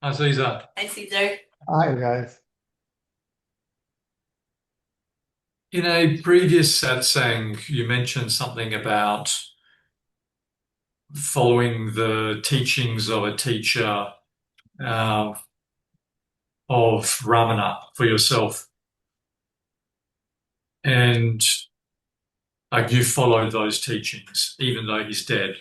Hi, Cesar. Hi, Caesar. Hi, guys. In a previous satsang, you mentioned something about following the teachings of a teacher uh, of Ramana for yourself. And like you followed those teachings, even though he's dead.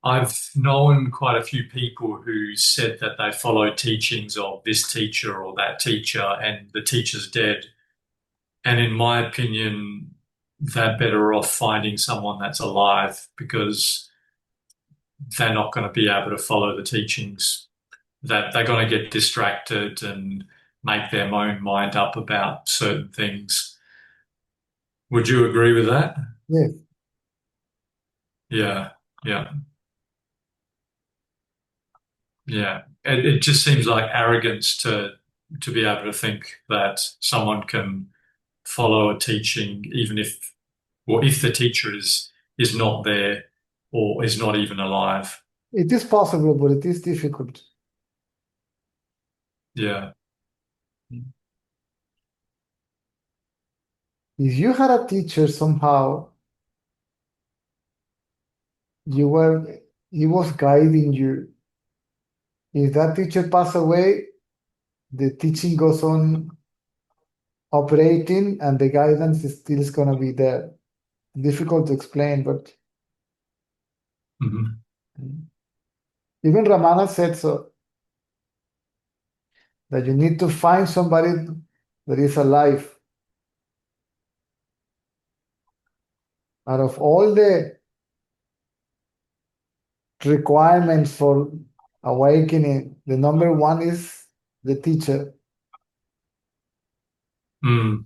I've known quite a few people who said that they follow teachings of this teacher or that teacher, and the teacher's dead. And in my opinion, they're better off finding someone that's alive because they're not going to be able to follow the teachings. That they're going to get distracted and make their own mind up about certain things. Would you agree with that? Yes. Yeah, yeah. Yeah, it just seems like arrogance to be able to think that someone can follow a teaching even if, well, if the teacher is not there or is not even alive. It is possible, but it is difficult. Yeah. If you had a teacher somehow, he was guiding you. If that teacher passed away, the teaching goes on operating and the guidance is still going to be there. Difficult to explain, but Mhm. even Ramana said so, that you need to find somebody that is alive. Out of all the requirements for awakening, the number one is the teacher. Mm.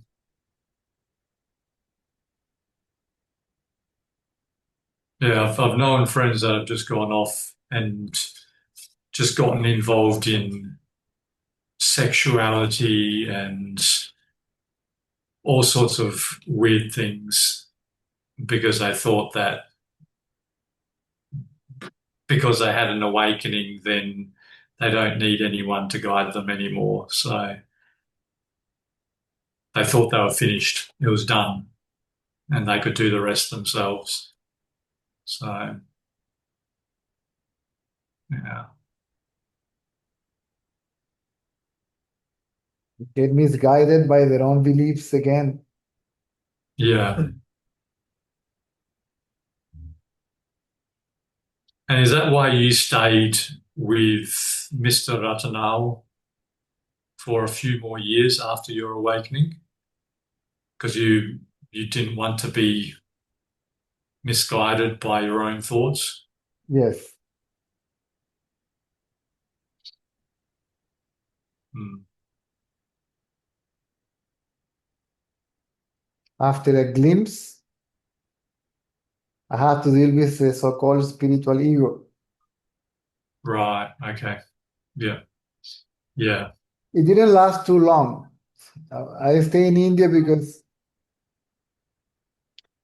Yeah, I've known friends that have just gone off and just gotten involved in sexuality and all sorts of weird things because they thought that because they had an awakening, then they don't need anyone to guide them anymore. So they thought they were finished. It was done. And they could do the rest themselves. So, yeah. Get misguided by their own beliefs again. Yeah. And is that why you stayed with Mr. Ratanao for a few more years after your awakening? Because you didn't want to be misguided by your own thoughts? Yes. Mm. After a glimpse, I had to deal with the so-called spiritual ego. Right. Okay. Yeah. Yeah. It didn't last too long. I stayed in India because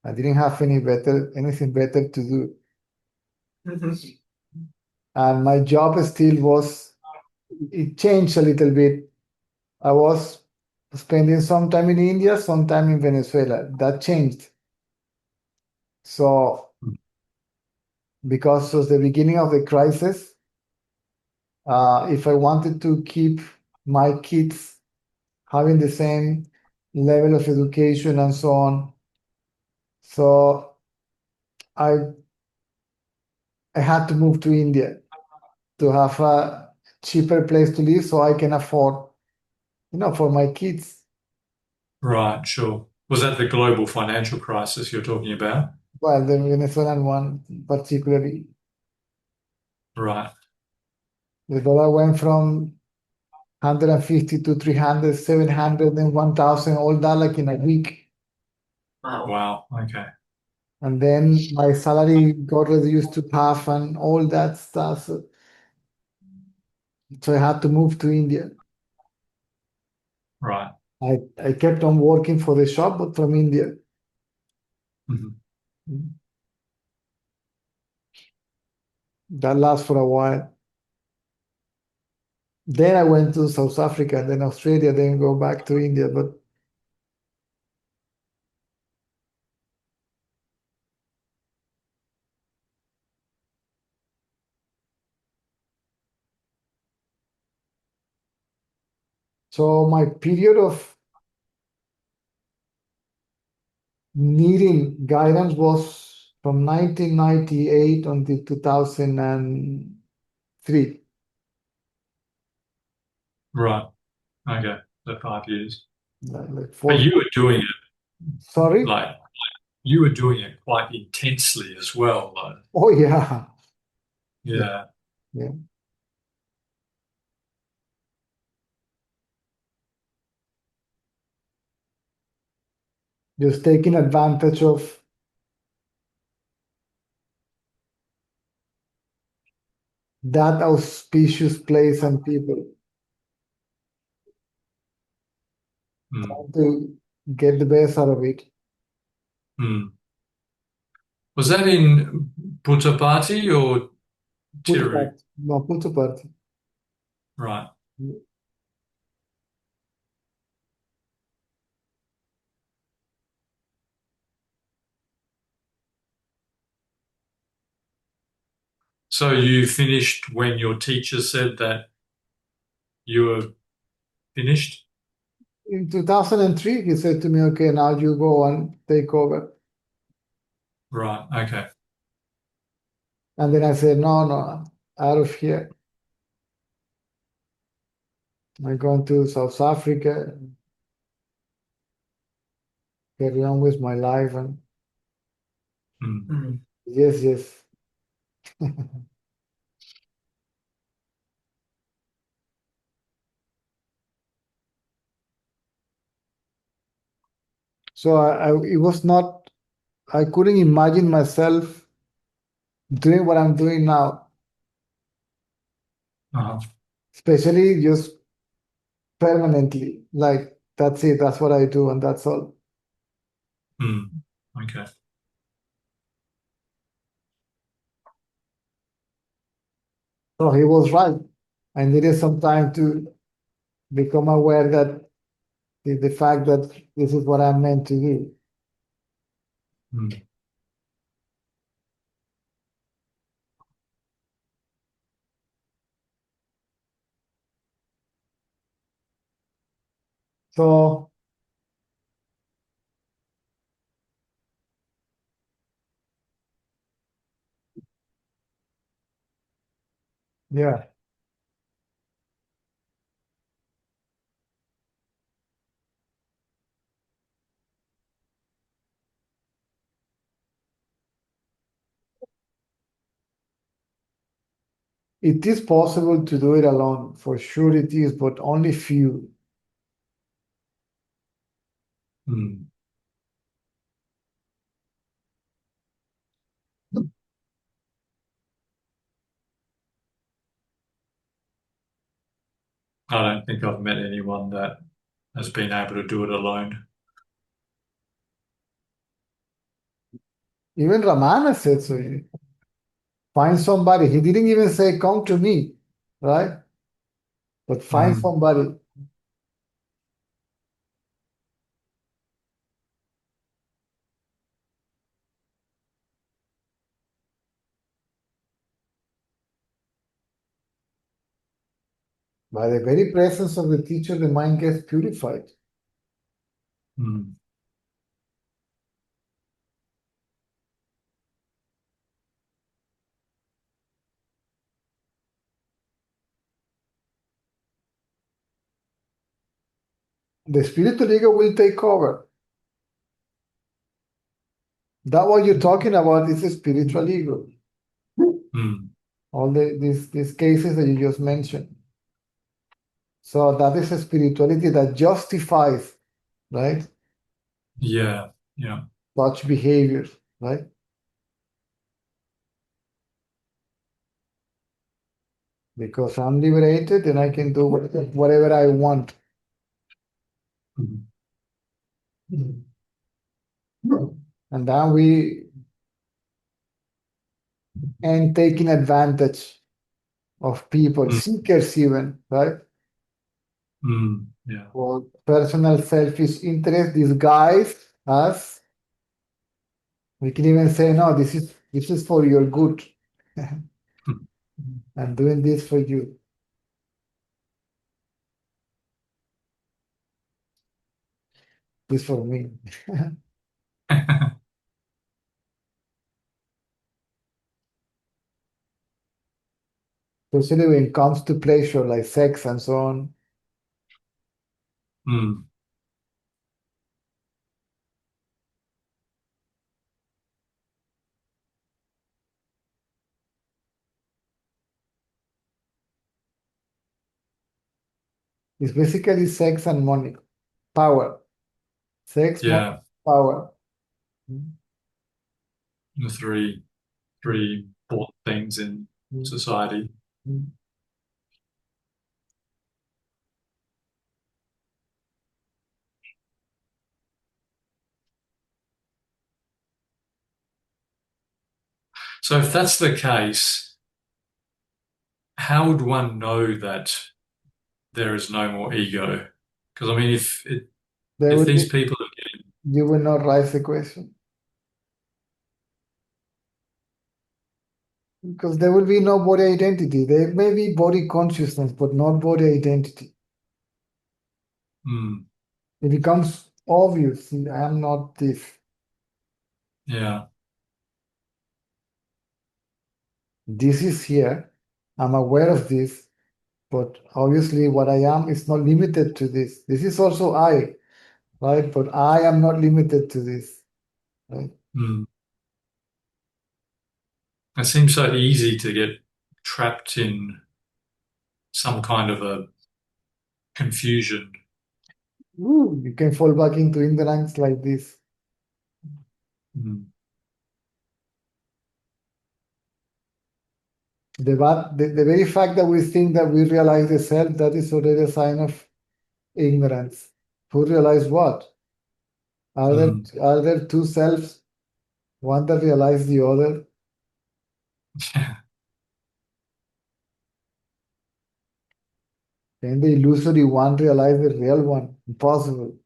I didn't have anything better to do. And my job still it changed a little bit. I was spending some time in India, some time in Venezuela. That changed. So, because it was the beginning of the crisis, if I wanted to keep my kids having the same level of education and so on, so I had to move to India to have a cheaper place to live so I can afford, for my kids. Right. Sure. Was that the global financial crisis you're talking about? Well, the Venezuelan one particularly. Right. The dollar went from 150 to 300, 700, and 1,000, all that like in a week. Wow. Okay. And then my salary got reduced to half and all that stuff. So I had to move to India. Right. I kept on working for the shop, but from India. Mhm. That lasts for a while. Then I went to South Africa, then Australia, then go back to India. But so my period of needing guidance was from 1998 until 2003. Right. Okay. So 5 years. Like But four. you were doing it Sorry? like you were doing it quite intensely as well, though. Oh, yeah. Yeah. Yeah. Just taking advantage of that auspicious place and people, Mm. trying to get the best out of it. Mm. Was that in Puttaparthi or Tiru? Puttaparthi. No, Puttaparthi. Right. So you finished when your teacher said that you were finished? In 2003, he said to me, okay, now you go and take over. Right. Okay. And then I said, no, no, out of here. I'm going to South Africa, carry on with my life. And Mm. yes, yes. So it was not, I couldn't imagine myself doing what I'm doing now, Uh-huh. especially just permanently. Like, that's it, that's what I do, and that's all. Mm. Okay. So he was right. I needed some time to become aware that the fact that this is what I'm meant to do. Mm. So, yeah, it is possible to do it alone. For sure it is, but only few. Mm. I don't think I've met anyone that has been able to do it alone. Even Ramana said so. Find somebody. He didn't even say, come to me, right? But find Mm. somebody. By the very presence of the teacher, the mind gets purified. Mm. The spiritual ego will take over. That what you're talking about is a spiritual ego. Mm. All these cases that you just mentioned. So that is a spirituality that justifies, right, Yeah. Yeah. such behaviors, right? Because I'm liberated and I can do whatever I want. Mm. And then we end taking advantage of people, seekers even, right? Yeah. Or personal selfish interest disguised as, we can even say, no, this is for your good. I'm doing this for you. This for me. Especially when it comes to pleasure, like sex and so on. It's basically sex and money, power. Sex, money, Yeah. power. The three important things in society. So if that's the case, how would one know that there is no more ego? Because I mean, There if will these be, people are getting, you will not raise the question because there will be no body identity. There may be body consciousness, but not body identity. mm, It becomes obvious. I am not this. yeah, This is here. I'm aware of this, but obviously what I am is not limited to this. This is also I, right? But I am not limited to this, right? mm. It seems so easy to get trapped in some kind of a confusion. Ooh, you can fall back into ignorance like this. Mm, The very fact that we think that we realize the self, that is already a sign of ignorance. Who realize what? Are there mm. are there two selves? One that realize the other? Can the illusory one realize the real one? Impossible.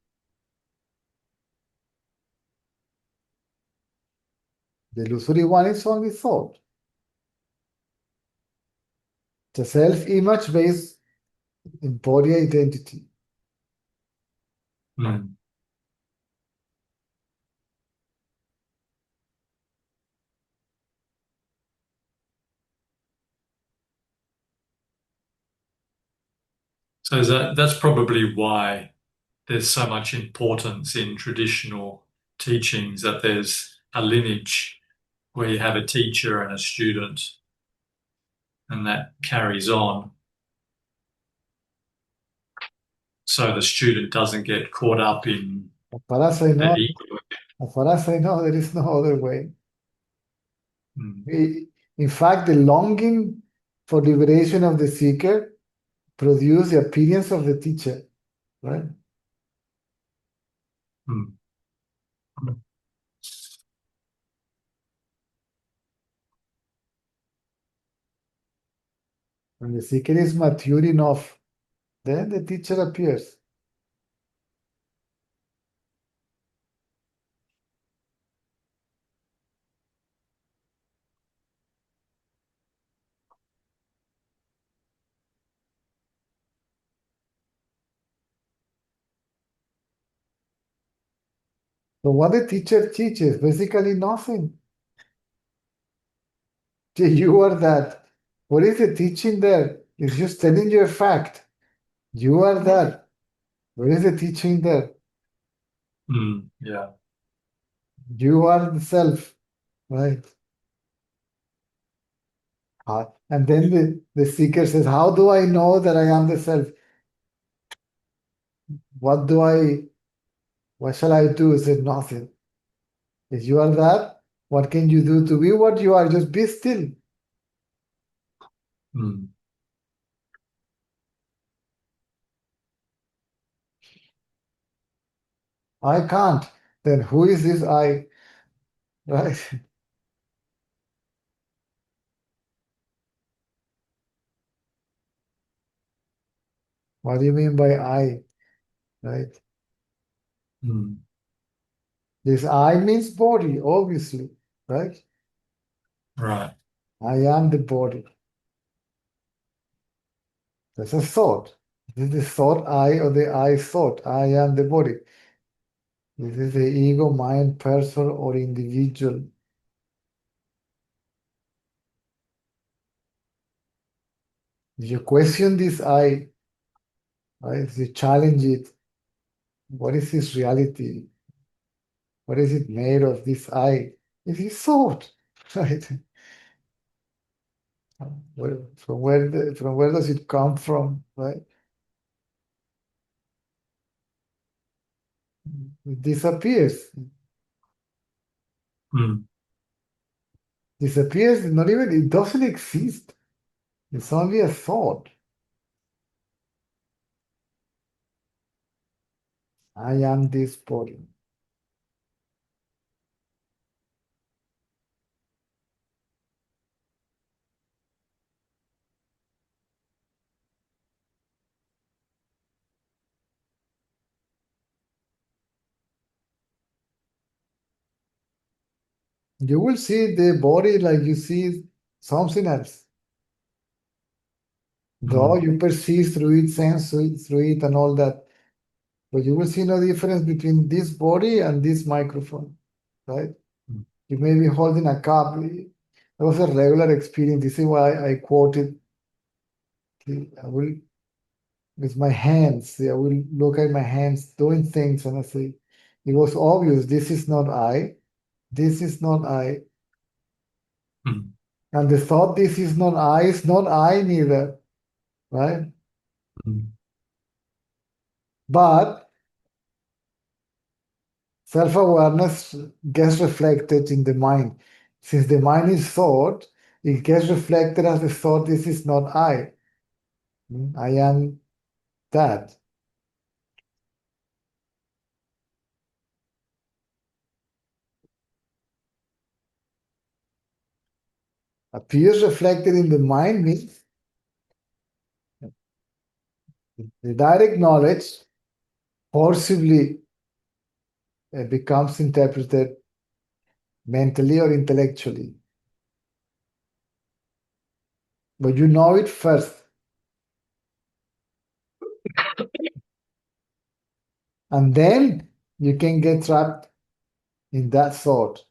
The illusory one is only thought. The self-image based in body identity. Mm. So that's probably why there's so much importance in traditional teachings that there's a lineage where you have a teacher and a student, and that carries on. So the student doesn't get caught up in As far as I the know, ego. as far as I know, there is no other way. Mm, In fact, the longing for liberation of the seeker produce the appearance of the teacher, right? mm, When the seeker is mature enough, then the teacher appears. So what the teacher teaches, basically nothing. You are that. What is the teaching there? It's just telling you a fact. You are that. What is the teaching there? yeah. You are the self, right? And then the seeker says, how do I know that I am the self? What do I, what shall I do? He said, nothing. If you are that, what can you do to be what you are? Just be still. Mm. I can't. Then who is this I? Right? What do you mean by I? Right? Mm. This I means body, obviously, right? Right. I am the body. That's a thought. This is the thought I or the I thought. I am the body. This is the ego, mind, person, or individual. If you question this I, right? If you challenge it, what is this reality? What is it made of, this I? It is thought, right? From where does it come from, right? It disappears. Mm. Disappears, not even, it doesn't exist. It's only a thought. I am this body. You will see the body like you see something else. Though Mm. you perceive through it, sense through it, and all that. But you will see no difference between this body and this microphone, right? Mm. You may be holding a cup. It was a regular experience. This is why I quoted. I will, with my hands, I will look at my hands doing things and I say, it was obvious, this is not I. This is not I. Mm. And the thought, this is not I, is not I neither, right? Mm. But self-awareness gets reflected in the mind. Since the mind is thought, it gets reflected as the thought, this is not I. I am that. Appears reflected in the mind means the direct knowledge forcibly becomes interpreted mentally or intellectually. But you know it first, and then you can get trapped in that thought.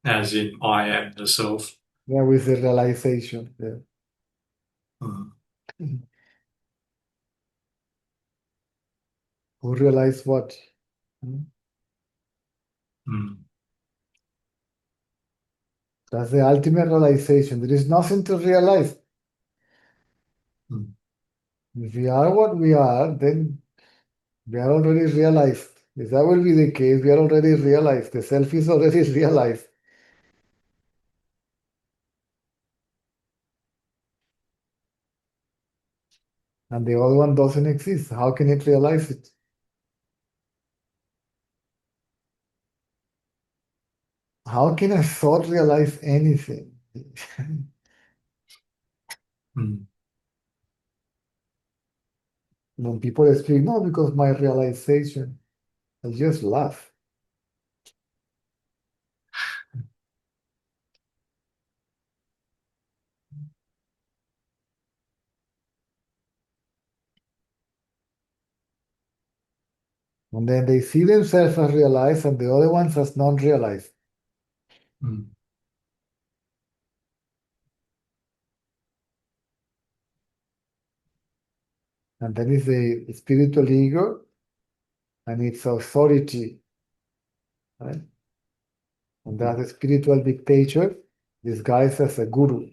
As in, I am the self. Yeah, with the realization. Yeah. Mm. Who realize what? Hmm? Mm. That's the ultimate realization. There is nothing to realize. Mm. If we are what we are, then we are already realized. If that will be the case, we are already realized. The self is already realized. And the other one doesn't exist. How can it realize it? How can a thought realize anything? Mm. When people speak, no, because my realization, I just laugh. And then they see themselves as realized and the other ones as non-realized. Mm. And then is the spiritual ego and its authority, right? And that's a spiritual dictator disguised as a guru.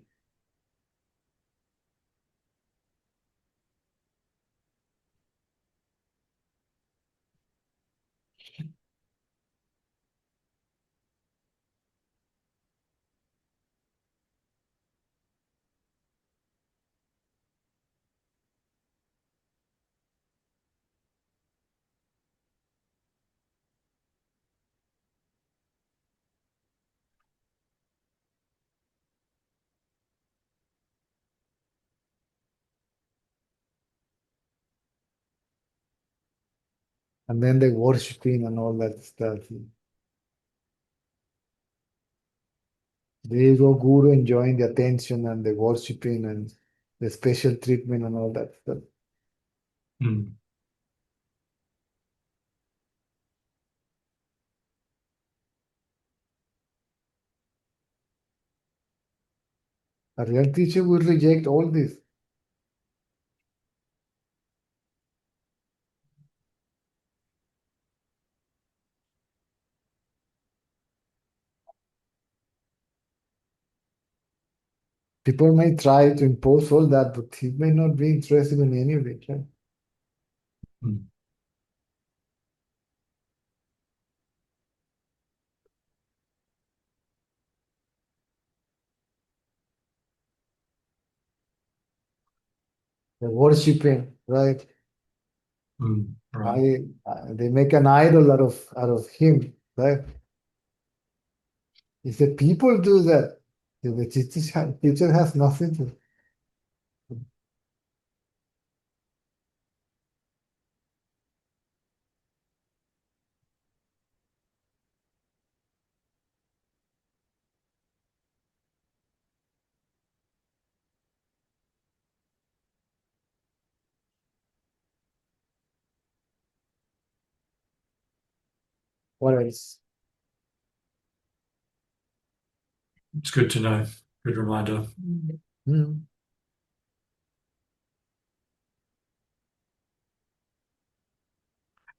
And then the worshiping and all that stuff. The ego guru enjoying the attention and the worshiping and the special treatment and all that stuff. Mm. A real teacher will reject all this. People may try to impose all that, but he may not be interested in any of it. Right? Mm. The worshiping, right? Mm. Right. They make an idol out of him, right? If the people do that, the teacher has nothing to. What else? It's good to know. Good reminder. Hmm.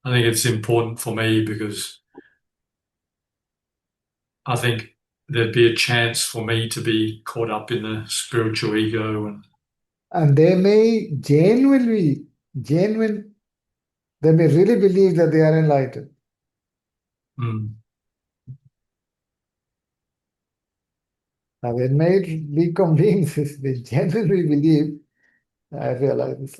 I think it's important for me because I think there'd be a chance for me to be caught up in the spiritual ego And they may they may really believe that they are enlightened. mm, Now, they may be convinced, they genuinely believe, I realize this.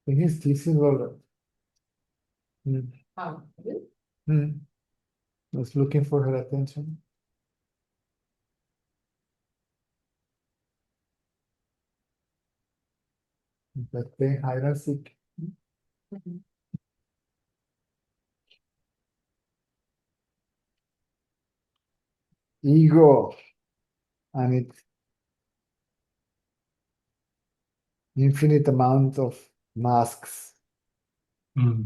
This is all. Hmm. Hmm. Was looking for her attention. Like the hierarchy. Ego and its infinite amount of masks. mm,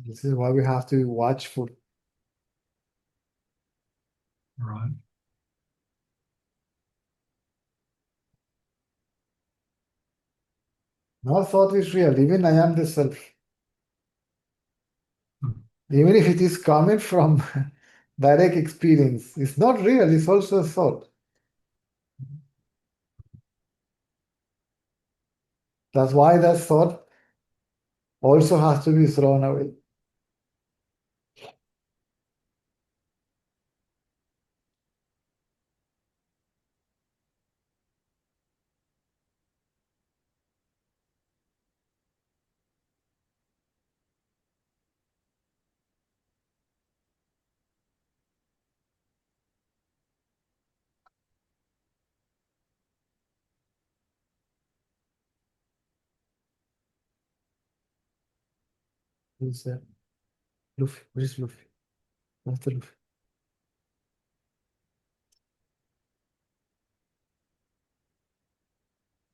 This is why we have to be watchful. right. No thought is real, even I am the self. Mm, Even if it is coming from direct experience, it's not real, it's also a thought. That's why that thought also has to be thrown away. Who's Luffy? Where's Luffy? Where's the Luffy?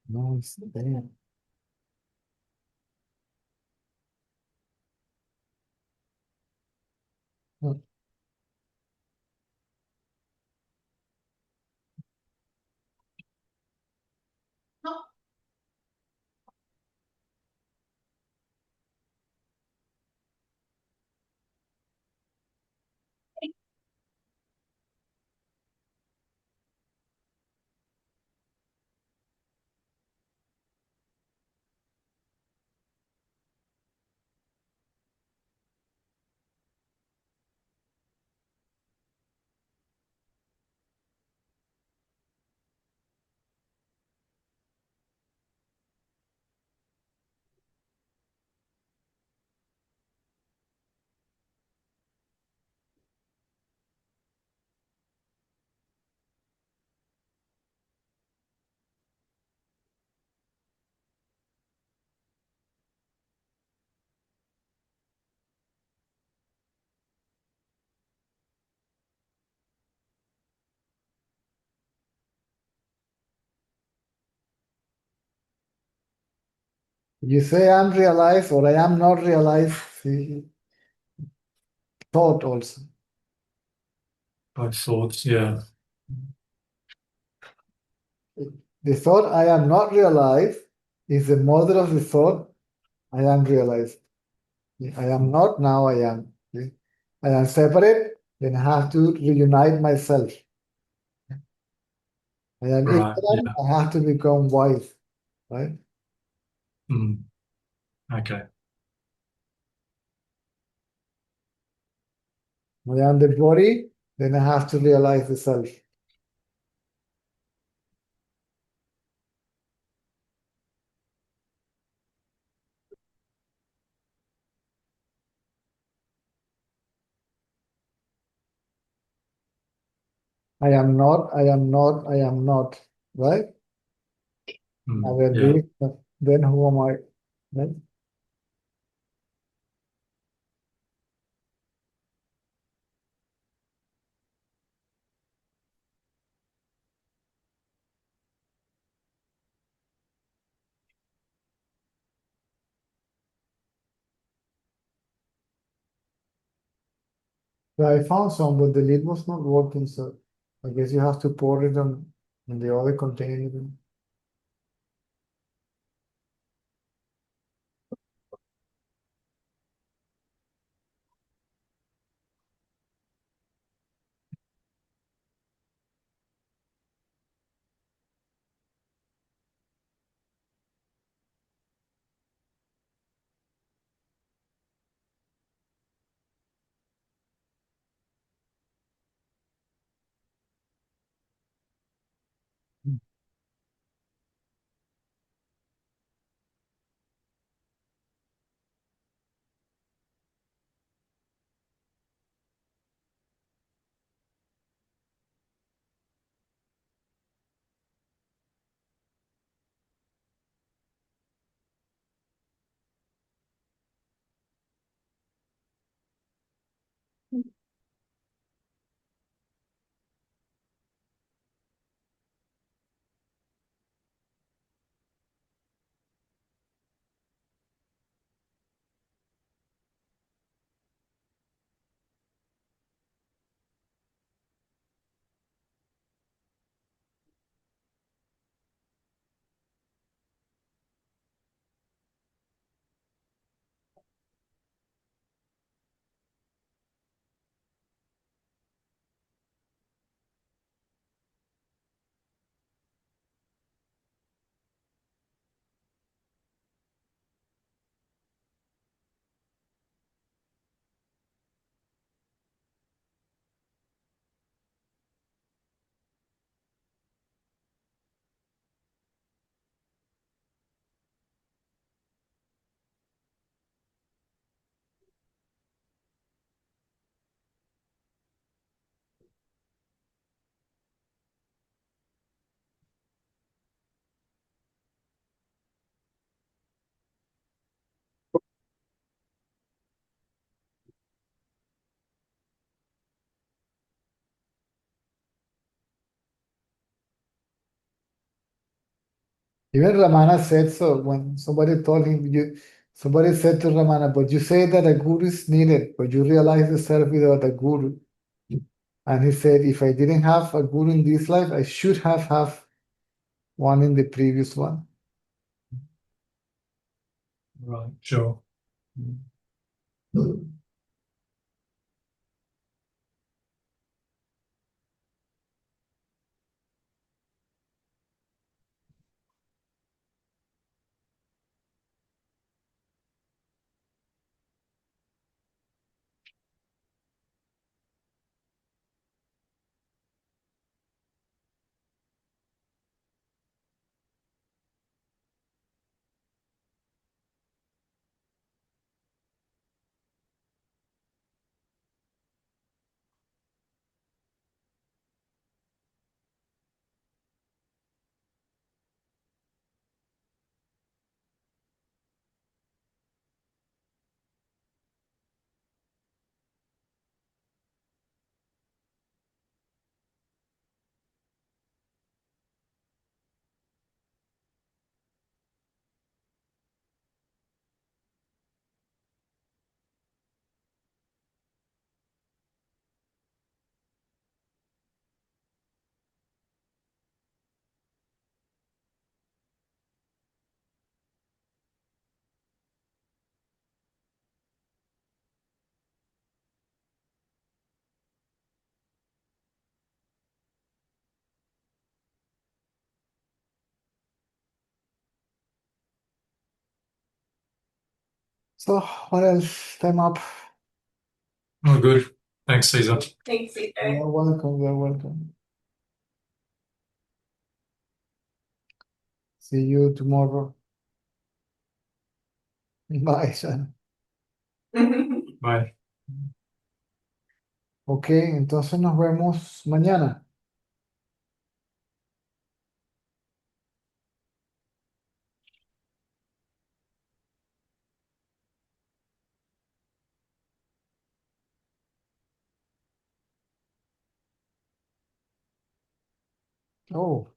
No, it's there. Oh, you say I'm realized or I am not realized. See, thought also. Both thoughts, yeah. The thought I am not realized is the mother of the thought I am realized. I am not, now I am. I am separate, then I have to reunite myself. I am Right, ignorant, yeah. I have to become wise, right? Mm. Okay. I am the body, then I have to realize the self. I am not, I am not, I am not, right? I Mm. will Yeah. be, then who am I? Right? So I found some, but the lid was not working, so I guess you have to pour it on in the other container. Even Ramana said so when somebody told him, somebody said to Ramana, but you say that a guru is needed, but you realize the self without a guru. And he said, if I didn't have a guru in this life, I should have one in the previous one. Right, sure. So what else? Time up. Oh, good. Thanks, Caesar. Thanks, Caesar. You're welcome. You're welcome. See you tomorrow. Bye, son. Bye. Ok, entonces nos vemos mañana. Oh.